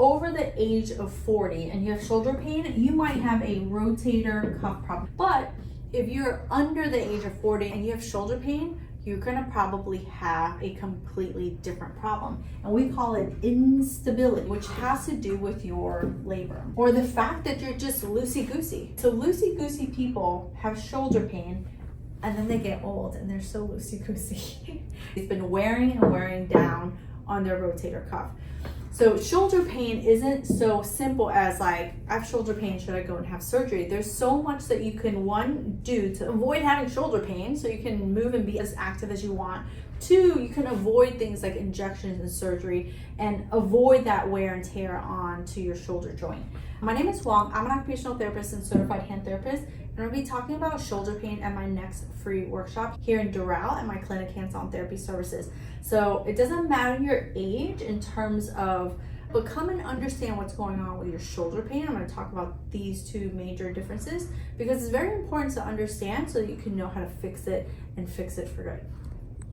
over the age of 40 and you have shoulder pain, you might have a rotator cuff problem. But if you're under the age of 40 and you have shoulder pain, you're gonna probably have a completely different problem. And we call it instability, which has to do with your labrum or the fact that you're just loosey-goosey. So loosey-goosey people have shoulder pain and then they get old and they're so loosey-goosey. It's been wearing and wearing down on their rotator cuff. So shoulder pain isn't so simple as like, I have shoulder pain, should I go and have surgery? There's so much that you can, one, do to avoid having shoulder pain so you can move and be as active as you want. Two, you can avoid things like injections and surgery and avoid that wear and tear onto your shoulder joint. My name is Huang. I'm an occupational therapist and certified hand therapist, and I'll be talking about shoulder pain at my next free workshop here in Doral at my clinic Hands-On Therapy Services. So it doesn't matter your age in terms of, but come and understand what's going on with your shoulder pain. I'm going to talk about these two major differences because it's very important to understand so that you can know how to fix it and fix it for good.